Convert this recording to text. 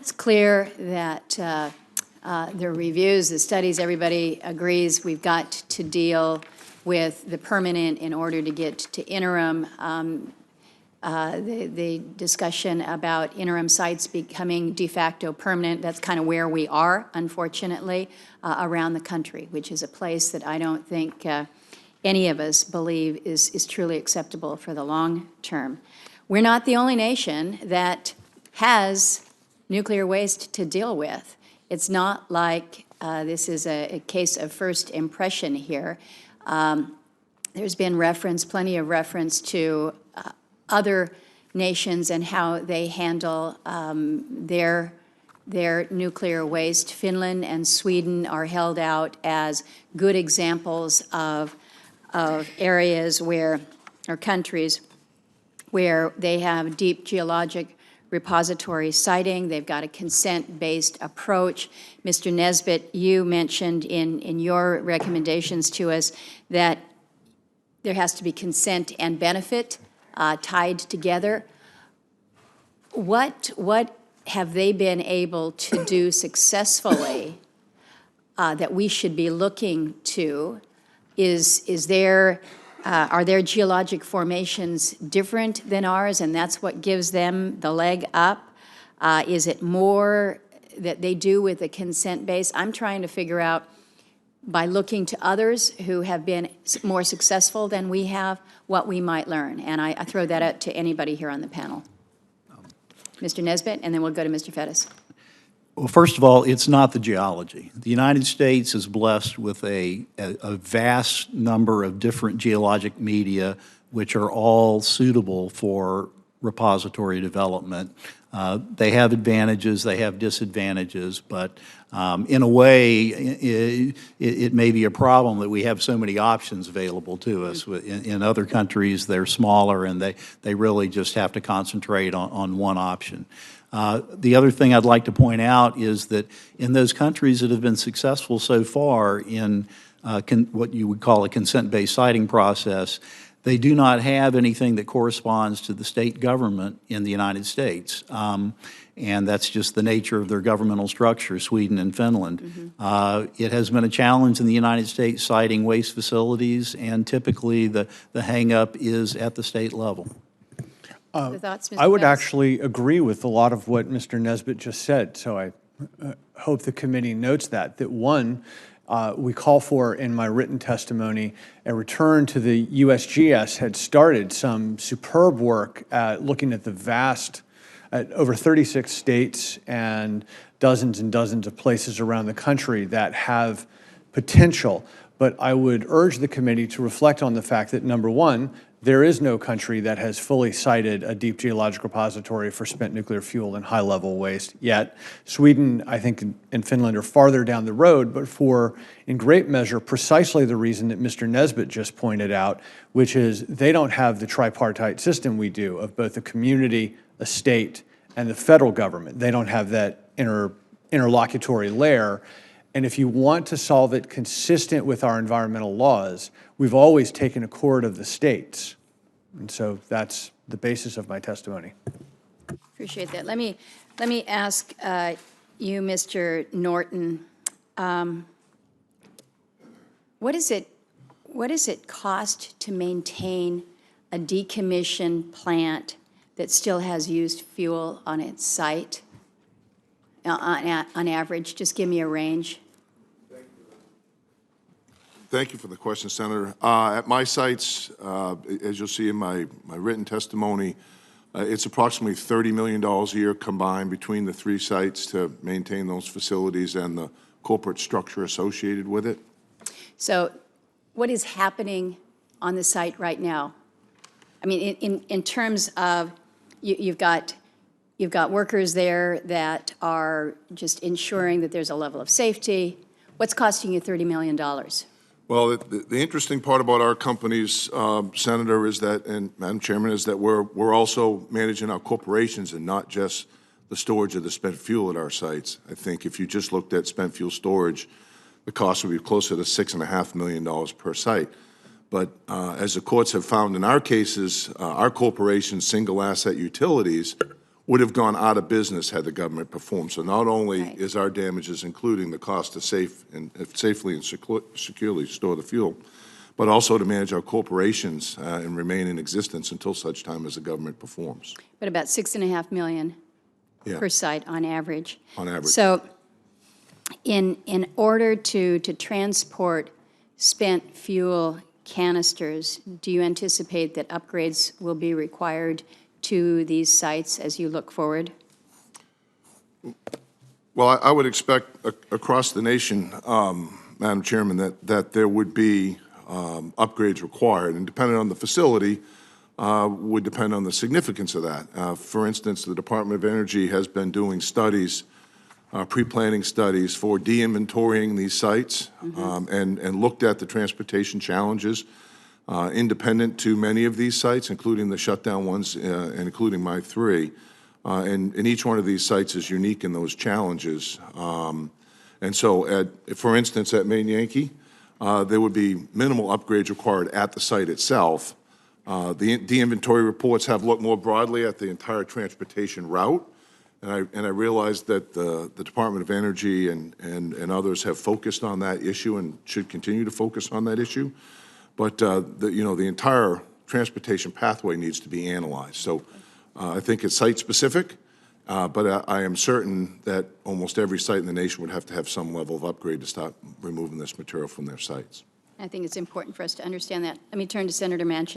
It's clear that the reviews, the studies, everybody agrees we've got to deal with the permanent in order to get to interim. The discussion about interim sites becoming de facto permanent, that's kind of where we are, unfortunately, around the country, which is a place that I don't think any of us believe is truly acceptable for the long term. We're not the only nation that has nuclear waste to deal with. It's not like this is a case of first impression here. There's been reference, plenty of reference to other nations and how they handle their nuclear waste. Finland and Sweden are held out as good examples of areas where, or countries, where they have deep geologic repository siting. They've got a consent-based approach. Mr. Nesbitt, you mentioned in your recommendations to us that there has to be consent and benefit tied together. What have they been able to do successfully that we should be looking to? Are their geologic formations different than ours, and that's what gives them the leg up? Is it more that they do with a consent base? I'm trying to figure out, by looking to others who have been more successful than we have, what we might learn. And I throw that out to anybody here on the panel. Mr. Nesbitt, and then we'll go to Mr. Fettis. Well, first of all, it's not the geology. The United States is blessed with a vast number of different geologic media which are all suitable for repository development. They have advantages, they have disadvantages, but in a way, it may be a problem that we have so many options available to us. In other countries, they're smaller and they really just have to concentrate on one option. The other thing I'd like to point out is that in those countries that have been successful so far in what you would call a consent-based siting process, they do not have anything that corresponds to the state government in the United States. And that's just the nature of their governmental structure, Sweden and Finland. Mm-hmm. It has been a challenge in the United States siting waste facilities, and typically the hang-up is at the state level. I would actually agree with a lot of what Mr. Nesbitt just said, so I hope the committee notes that one, we call for, in my written testimony, a return to the USGS had started some superb work at looking at the vast, at over 36 states and dozens of places around the country that have potential. But I would urge the committee to reflect on the fact that, number one, there is no country that has fully cited a deep geologic repository for spent nuclear fuel and high-level waste yet. Sweden, I think, and Finland are farther down the road, but for, in great measure, precisely the reason that Mr. Nesbitt just pointed out, which is they don't have the tripartite system we do of both the community, a state, and the federal government. They don't have that interlocutory layer. And if you want to solve it consistent with our environmental laws, we've always taken a chord of the states. And so that's the basis of my testimony. Appreciate that. Let me ask you, Mr. Norton, what does it cost to maintain a decommissioned plant that still has used fuel on its site? On average, just give me a range. Thank you for the question, Senator. At my sites, as you'll see in my written testimony, it's approximately $30 million a year combined between the three sites to maintain those facilities and the corporate structure associated with it. So what is happening on the site right now? I mean, in terms of, you've got workers there that are just ensuring that there's a level of safety. What's costing you $30 million? Well, the interesting part about our companies, Senator, is that, and Madam Chairman, is that we're also managing our corporations and not just the storage of the spent fuel at our sites. I think if you just looked at spent fuel storage, the cost would be closer to $6.5 million per site. But as the courts have found in our cases, our corporations, single asset utilities, would have gone out of business had the government performed. So not only Right. is our damages including the cost to safely and securely store the fuel, but also to manage our corporations and remain in existence until such time as the government performs. But about 6.5 million Yeah. per site on average. On average. So in order to transport spent fuel canisters, do you anticipate that upgrades will be required to these sites as you look forward? Well, I would expect across the nation, Madam Chairman, that there would be upgrades required, and depending on the facility, would depend on the significance of that. For instance, the Department of Energy has been doing studies, pre-planning studies for de-inventorying these sites, and looked at the transportation challenges independent to many of these sites, including the shutdown ones, and including my three. And each one of these sites is unique in those challenges. And so, for instance, at Maine Yankee, there would be minimal upgrades required at the site itself. The inventory reports have looked more broadly at the entire transportation route, and I realize that the Department of Energy and others have focused on that issue and should continue to focus on that issue. But the entire transportation pathway needs to be analyzed. So I think it's site-specific, but I am certain that almost every site in the nation would have to have some level of upgrade to stop removing this material from their sites. I think it's important for us to understand that. Let me turn to Senator Manchin.